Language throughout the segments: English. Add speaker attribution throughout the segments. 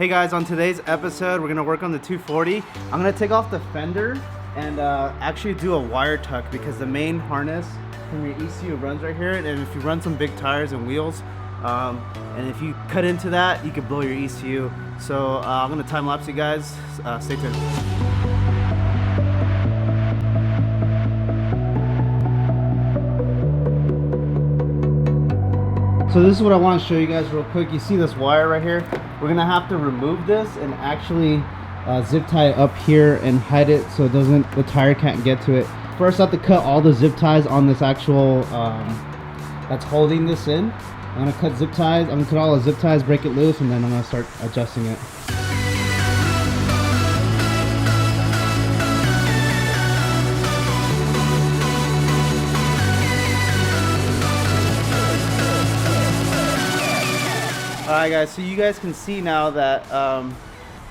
Speaker 1: Hey guys, on today's episode, we're gonna work on the 240. I'm gonna take off the fender and actually do a wire tuck because the main harness from your ECU runs right here. And if you run some big tires and wheels, and if you cut into that, you could blow your ECU. So I'm gonna time lapse you guys. Stay tuned. So this is what I want to show you guys real quick. You see this wire right here? We're gonna have to remove this and actually zip tie it up here and hide it so the tire can't get to it. First I have to cut all the zip ties on this actual that's holding this in. I'm gonna cut zip ties. I'm gonna cut all the zip ties, break it loose, and then I'm gonna start adjusting it. Alright guys, so you guys can see now that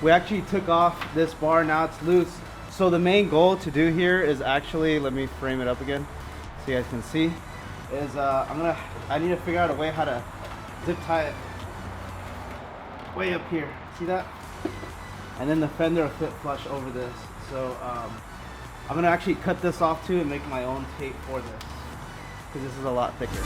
Speaker 1: we actually took off this bar. Now it's loose. So the main goal to do here is actually, let me frame it up again so you guys can see, is I need to figure out a way how to zip tie it way up here. See that? And then the fender will fit flush over this. So I'm gonna actually cut this off too and make my own tape for this because this is a lot thicker.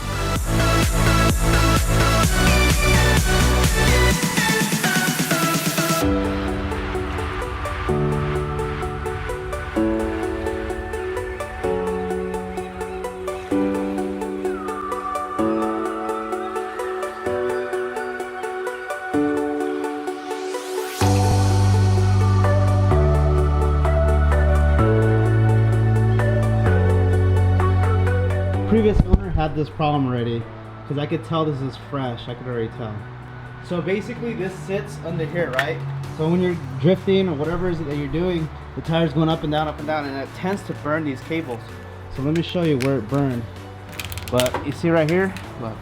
Speaker 1: Previous owner had this problem already because I could tell this is fresh. I could already tell. So basically this sits under here, right? So when you're drifting or whatever it is that you're doing, the tire's going up and down, and it tends to burn these cables. So let me show you where it burned. But you see right here, look.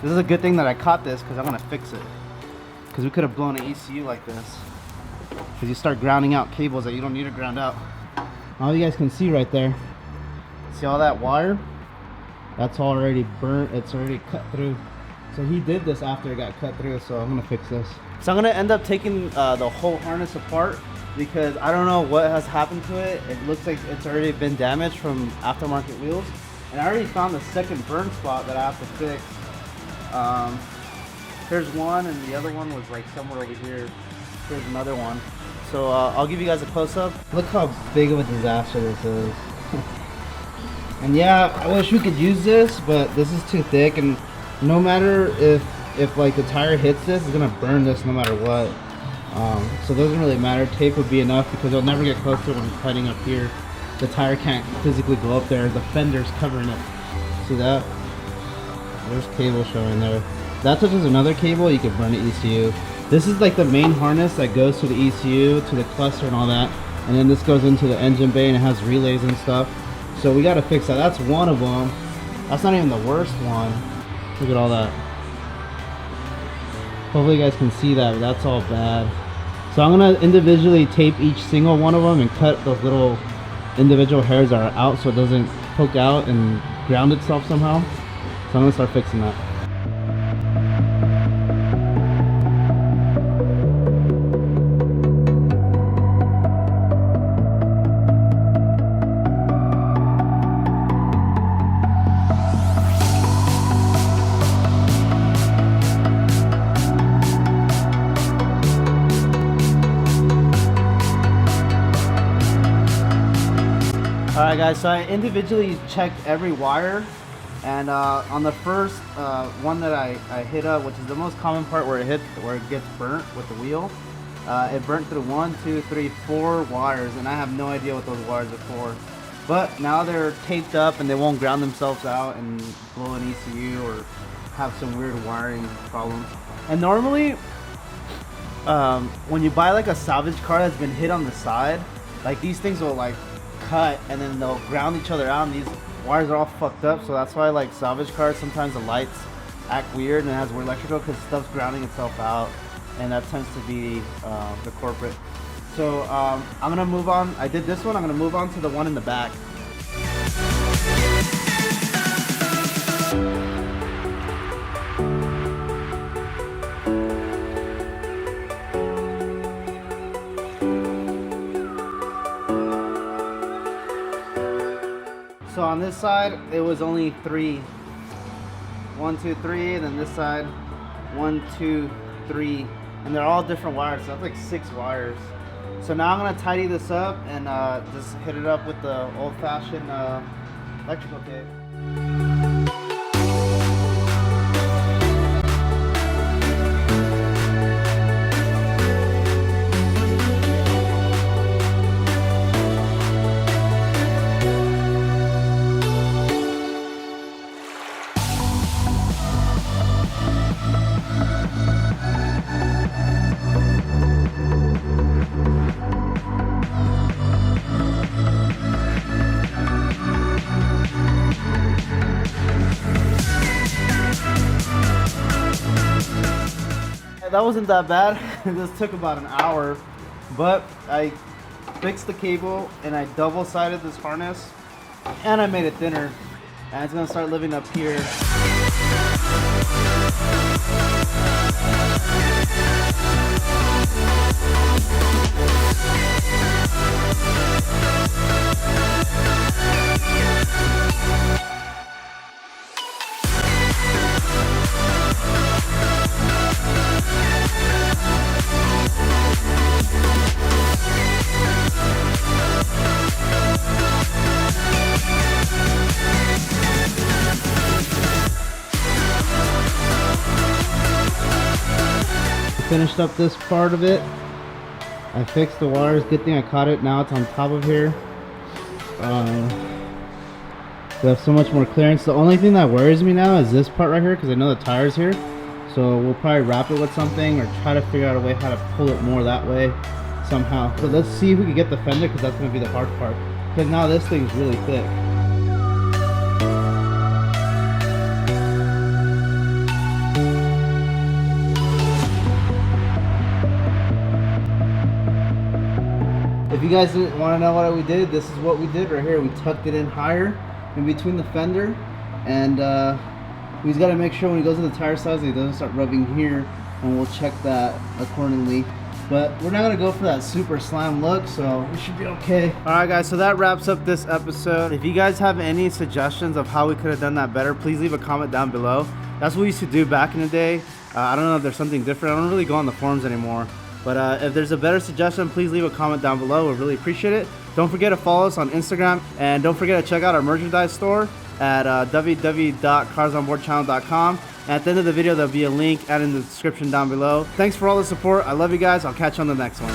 Speaker 1: This is a good thing that I caught this because I'm gonna fix it. Because we could have blown an ECU like this. Because you start grounding out cables that you don't need to ground out. All you guys can see right there. See all that wire? That's already burnt. It's already cut through. So he did this after it got cut through, so I'm gonna fix this. So I'm gonna end up taking the whole harness apart because I don't know what has happened to it. It looks like it's already been damaged from aftermarket wheels. And I already found the second burn spot that I have to fix. Here's one, and the other one was like somewhere over here. Here's another one. So I'll give you guys a close-up. Look how big of a disaster this is. And yeah, I wish we could use this, but this is too thick, and no matter if like the tire hits this, it's gonna burn this no matter what. So it doesn't really matter. Tape would be enough because it'll never get close to it when it's cutting up here. The tire can't physically go up there. The fender's covering it. See that? There's cable showing there. If that touches another cable, you could burn the ECU. This is like the main harness that goes to the ECU, to the cluster and all that. And then this goes into the engine bay and it has relays and stuff. So we gotta fix that. That's one of them. That's not even the worst one. Look at all that. Hopefully you guys can see that, but that's all bad. So I'm gonna individually tape each single one of them and cut those little individual hairs that are out so it doesn't poke out and ground itself somehow. So I'm gonna start fixing that. Alright guys, so I individually checked every wire, and on the first one that I hit up, which is the most common part where it gets burnt with the wheel, it burnt through 1, 2, 3, 4 wires, and I have no idea what those wires are for. But now they're taped up and they won't ground themselves out and blow an ECU or have some weird wiring problems. And normally, when you buy like a salvage car that's been hit on the side, like these things will like cut and then they'll ground each other out, and these wires are all fucked up. So that's why like salvage cars, sometimes the lights act weird and it has weird electrical because stuff's grounding itself out, and that tends to be the culprit. So I'm gonna move on. I did this one. I'm gonna move on to the one in the back. on this side, it was only 3. 1, 2, 3, and then this side, 1, 2, 3, and they're all different wires. So that's like 6 wires. So now I'm gonna tidy this up and just hit it up with the old-fashioned electrical tape. That wasn't that bad. This took about an hour, but I fixed the cable and I double-sided this harness and I made it thinner, and it's gonna start living up here. Finished up this part of it. I fixed the wires. Good thing I caught it. Now it's on top of here. We have so much more clearance. The only thing that worries me now is this part right here, because I know the tire's here. So we'll probably wrap it with something or try to figure out a way how to pull it more that way somehow. So let's see if we can get the fender, because that's going to be the hard part. Because now this thing's really thick. If you guys didn't want to know what we did, this is what we did right here. We tucked it in higher in between the fender, and we just got to make sure when he goes to the tire size that he doesn't start rubbing here, and we'll check that accordingly. But we're not going to go for that super slam look, so we should be okay. Alright guys, so that wraps up this episode. If you guys have any suggestions of how we could have done that better, please leave a comment down below. That's what we used to do back in the day. I don't know if there's something different. I don't really go on the forums anymore. But if there's a better suggestion, please leave a comment down below. We'd really appreciate it. Don't forget to follow us on Instagram. And don't forget to check out our merchandise store at www.carsonboardchannel.com. And at the end of the video, there'll be a link added in the description down below. Thanks for all the support. I love you guys. I'll catch you on the next one.